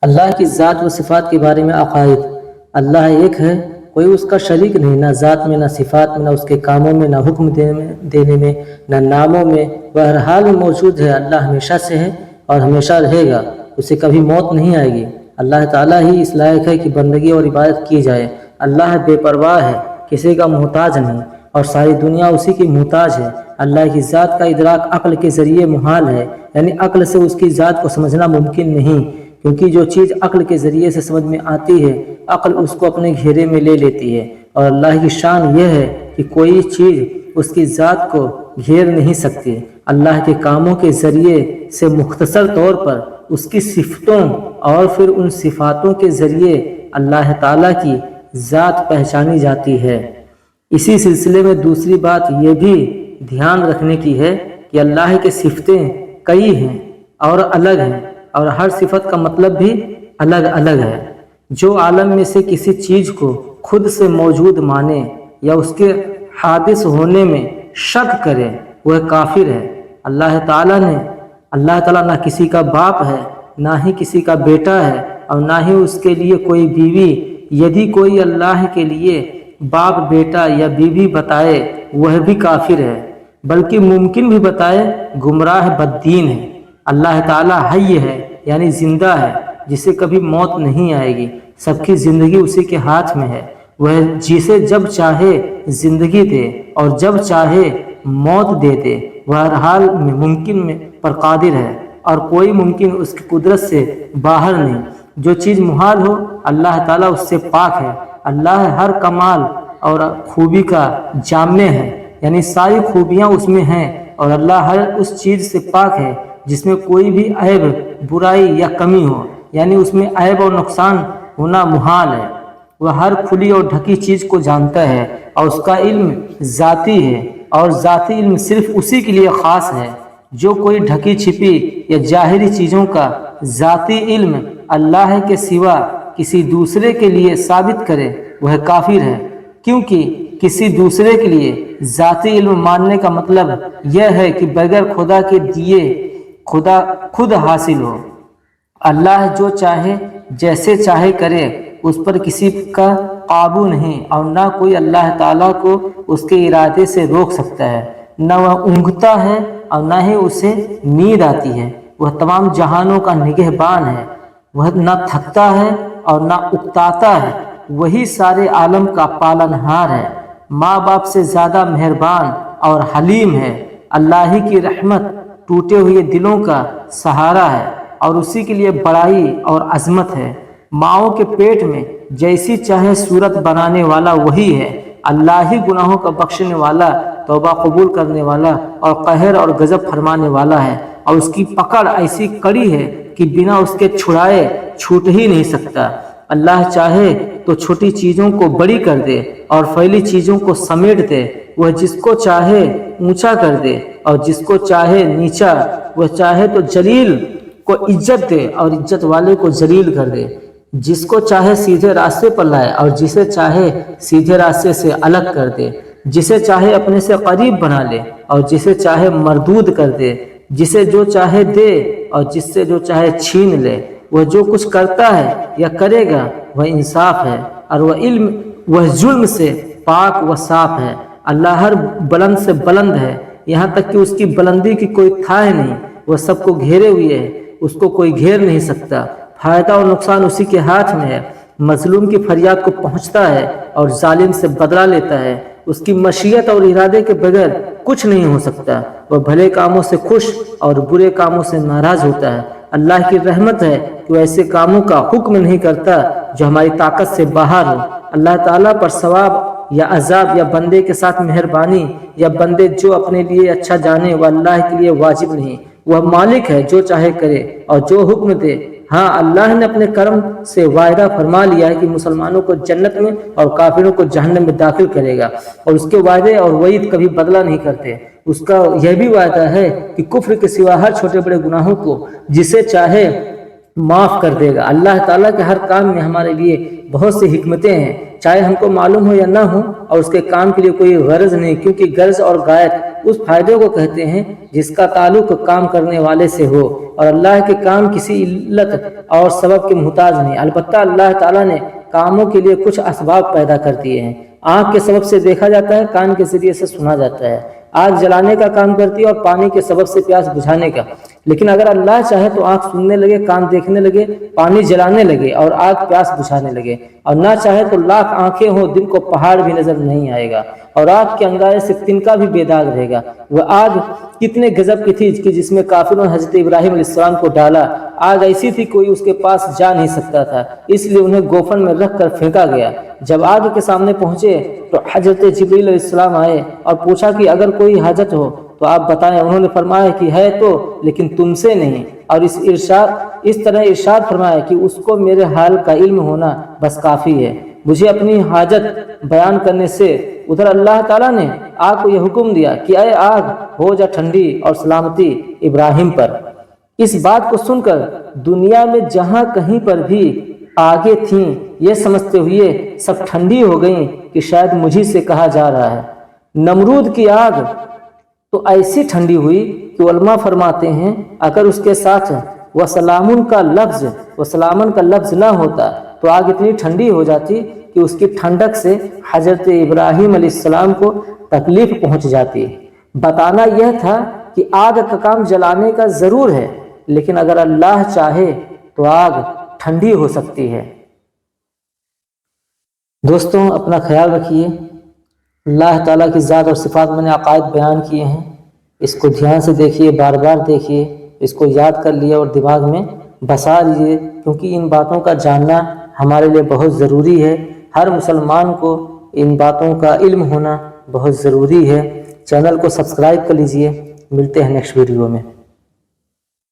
اللہ کی ذات و صفات کے بارے میں عقائد۔ اللہ ایک ہے، کوئی اس کا شریک نہیں، نہ ذات میں، نہ صفات میں، نہ اس کے کاموں میں، نہ حکم دینے میں، نہ ناموں میں، وہ ہر حال میں موجود ہے۔ اللہ ہمیشہ سے ہے اور ہمیشہ رہے گا، اسے کبھی موت نہیں آئے گی۔ اللہ تعالیٰ ہی اس لائق ہے کہ بندگی اور عبادت کی جائے۔ اللہ بے پرواہ ہے، کسی کا محتاج نہیں، اور ساری دنیا اسی کی محتاج ہے۔ اللہ کی ذات کا ادراک عقل کے ذریعے محال ہے، یعنی عقل سے اس کی ذات کو سمجھنا ممکن نہیں، کیونکہ جو چیز عقل کے ذریعے سے سمجھ میں آتی ہے، عقل اس کو اپنے گھیرے میں لے لیتی ہے۔ اور اللہ کی شان یہ ہے کہ کوئی چیز اس کی ذات کو گھیر نہیں سکتی۔ اللہ کے کاموں کے ذریعے سے مختصر طور پر اس کی صفتوں اور پھر ان صفاتوں کے ذریعے اللہ تعالیٰ کی ذات پہچانی جاتی ہے۔ اسی سلسلے میں دوسری بات یہ بھی دھیان رکھنے کی ہے کہ اللہ کی صفتیں کئی ہیں اور الگ ہیں، اور ہر صفت کا مطلب بھی الگ الگ ہے۔ جو عالم میں سے کسی چیز کو خود سے موجود مانے یا اس کے حادث ہونے میں شک کرے، وہ کافر ہے۔ اللہ تعالیٰ نہ کسی کا باپ ہے، نہ ہی کسی کا بیٹا ہے، اور نہ ہی اس کے لیے کوئی بیوی۔ یدی کوئی اللہ کے لیے باپ، بیٹا یا بیوی بتائے، وہ بھی کافر ہے، بلکہ ممکن بھی بتائے، گمراہ بددین ہے۔ اللہ تعالیٰ حی ہے، یعنی زندہ ہے، جسے کبھی موت نہیں آئے گی۔ سب کی زندگی اسی کے ہاتھ میں ہے، وہ جسے جب چاہے زندگی دے اور جب چاہے موت دے دے۔ وہ ہر حال میں ممکن میں پر قادر ہے، اور کوئی ممکن اس کی قدرت سے باہر نہیں۔ جو چیز محال ہو، اللہ تعالیٰ اس سے پاک ہے۔ اللہ ہر کمال اور خوبی کا جامع ہے، یعنی ساری خوبیاں اس میں ہیں، اور اللہ ہر اس چیز سے پاک ہے جس میں کوئی بھی عیب، برائی یا کمی ہو، یعنی اس میں عیب اور نقصان ہونا محال ہے۔ وہ ہر کھلی اور ڈھکی چیز کو جانتا ہے، اور اس کا علم ذاتی ہے، اور ذاتی علم صرف اسی کے لیے خاص ہے۔ جو کوئی ڈھکی چھپی یا ظاہری چیزوں کا ذاتی علم اللہ کے سوا کسی دوسرے کے لیے ثابت کرے، وہ کافر ہے، کیونکہ کسی دوسرے کے لیے ذاتی علم ماننے کا مطلب یہ ہے کہ بغیر خدا کے دیے خدا خود حاصل ہو۔ اللہ جو چاہے جیسے چاہے کرے، اس پر کسی کا قابو نہیں، اور نہ کوئی اللہ تعالیٰ کو اس کے ارادے سے روک سکتا ہے۔ نہ وہ اونگتا ہے اور نہ ہی اسے نیند آتی ہے۔ وہ تمام جہانوں کا نگہبان ہے، وہ نہ تھکتا ہے اور نہ اکتاتا ہے، وہی سارے عالم کا پالنہار ہے۔ ماں باپ سے زیادہ مہربان اور حلیم ہے۔ اللہ ہی کی رحمت ٹوٹے ہوئے دلوں کا سہارا ہے، اور اسی کے لیے بڑائی اور عظمت ہے۔ ماؤں کے پیٹ میں جیسی چاہے صورت بنانے والا وہی ہے۔ اللہ ہی گناہوں کا بخشنے والا، توبہ قبول کرنے والا، اور قہر اور غضب فرمانے والا ہے، اور اس کی پکڑ ایسی کڑی ہے کہ بنا اس کے چھڑائے چھوٹ ہی نہیں سکتا۔ اللہ چاہے تو چھوٹی چیزوں کو بڑی کر دے اور پھیلی چیزوں کو سمیٹ دے۔ وہ جس کو چاہے اونچا کر دے اور جس کو چاہے نیچا۔ وہ چاہے تو جلیل کو عزت دے اور عزت والے کو ذلیل کر دے۔ جس کو چاہے سیدھے راستے پر لائے اور جسے چاہے سیدھے راستے سے الگ کر دے۔ جسے چاہے اپنے سے قریب بنا لے اور جسے چاہے مردود کر دے۔ جسے جو چاہے دے اور جس سے جو چاہے چھین لے۔ وہ جو کچھ کرتا ہے یا کرے گا وہ انصاف ہے، اور وہ ظلم سے پاک و صاف ہے۔ اللہ ہر بلند سے بلند ہے، یہاں تک کہ اس کی بلندی کی کوئی تھا نہیں۔ وہ سب کو گھیرے ہوئے ہے، اس کو کوئی گھیر نہیں سکتا۔ فائدہ اور نقصان اسی کے ہاتھ میں ہے۔ مظلوم کی فریاد کو پہنچتا ہے اور ظالم سے بدلہ لیتا ہے۔ اس کی مشیت اور ارادے کے بغیر کچھ نہیں ہو سکتا۔ وہ بھلے کاموں سے خوش اور برے کاموں سے ناراض ہوتا ہے۔ اللہ کی رحمت ہے کہ وہ ایسے کاموں کا حکم نہیں کرتا جو ہماری طاقت سے باہر ہو۔ اللہ تعالیٰ پر ثواب یا عذاب یا بندے کے ساتھ مہربانی یا بندے جو اپنے لیے اچھا جانے، وہ اللہ کے لیے واجب نہیں۔ وہ مالک ہے، جو چاہے کرے اور جو حکم دے۔ ہاں، اللہ نے اپنے کرم سے وعدہ فرما لیا ہے کہ مسلمانوں کو جنت میں اور کافروں کو جہنم میں داخل کرے گا، اور اس کے وعدے اور وعید کبھی بدلہ نہیں کرتے۔ اس کا یہ بھی وعدہ ہے کہ کفر کے سوا ہر چھوٹے بڑے گناہوں کو جسے چاہے معاف کر دے گا۔ اللہ تعالیٰ کے ہر کام میں ہمارے لیے بہت سی حکمتیں ہیں، چاہے ہم کو معلوم ہو یا نہ ہو، اور اس کے کام کے لیے کوئی غرض نہیں، کیونکہ غرض اور غایت اس فائدے کو کہتے ہیں جس کا تعلق کام کرنے والے سے ہو، اور اللہ کے کام کسی علت اور سبب کے محتاج نہیں۔ البتہ اللہ تعالیٰ نے کاموں کے لیے کچھ اسباب پیدا کر دیے ہیں۔ آنکھ کے سبب سے دیکھا جاتا ہے، کان کے ذریعے سے سنا جاتا ہے، آگ جلانے کا کام کرتی ہے اور پانی کے سبب سے پیاس بجھانے کا۔ لیکن اگر اللہ چاہے تو آنکھ سننے لگے، کان دیکھنے لگے، پانی جلانے لگے اور آگ پیاس بجھانے لگے، اور نہ چاہے تو لاکھ آنکھیں ہوں، دن کو پہاڑ بھی نظر نہیں آئے گا، اور آگ کے انگارے سے تنکا بھی بے داغ رہے گا۔ وہ آگ کتنے گزب کی تھی کہ جس میں کافروں نے حضرت ابراہیم علیہ السلام کو ڈالا۔ آگ ایسی تھی کوئی اس کے پاس جا نہیں سکتا تھا، اس لیے انہیں گوفن میں رکھ کر پھینکا گیا۔ جب آگ کے سامنے پہنچے تو حضرت جبریل علیہ السلام آئے اور پوچھا کہ اگر کوئی حاجت ہو تو آپ بتائیں۔ انہوں نے فرمایا کہ ہے تو، لیکن تم سے نہیں، اور اس طرح ارشاد فرمایا کہ اس کو میرے حال کا علم ہونا بس کافی ہے، مجھے اپنی حاجت بیان کرنے سے۔ ادھر اللہ تعالیٰ نے آگ کو یہ حکم دیا کہ اے آگ ہو جا ٹھنڈی اور سلامتی ابراہیم پر۔ اس بات کو سن کر دنیا میں جہاں کہیں پر بھی آگے تھیں، یہ سمجھتے ہوئے سب ٹھنڈی ہو گئیں کہ شاید مجھے سے کہا جا رہا ہے۔ نمرود کی آگ تو ایسی ٹھنڈی ہوئی کہ علماء فرماتے ہیں اگر اس کے ساتھ وسلامن کا لفظ نہ ہوتا تو آگ اتنی ٹھنڈی ہو جاتی کہ اس کی ٹھنڈک سے حضرت ابراہیم علیہ السلام کو تکلیف پہنچ جاتی۔ بتانا یہ تھا کہ آگ کا کام جلانے کا ضرور ہے، لیکن اگر اللہ چاہے تو آگ ٹھنڈی ہو سکتی ہے۔ دوستوں، اپنا خیال رکھیے۔ اللہ تعالیٰ کی ذات اور صفات میں نے عقائد بیان کیے ہیں، اس کو دھیان سے دیکھیے، بار بار دیکھیے، اس کو یاد کر لیے اور دماغ میں بسا لیجیے، کیونکہ ان باتوں کا جاننا ہمارے لیے بہت ضروری ہے۔ ہر مسلمان کو ان باتوں کا علم ہونا بہت ضروری ہے۔ چینل کو سبسکرائب کر لیجیے۔ ملتے ہیں نیکسٹ ویڈیو میں۔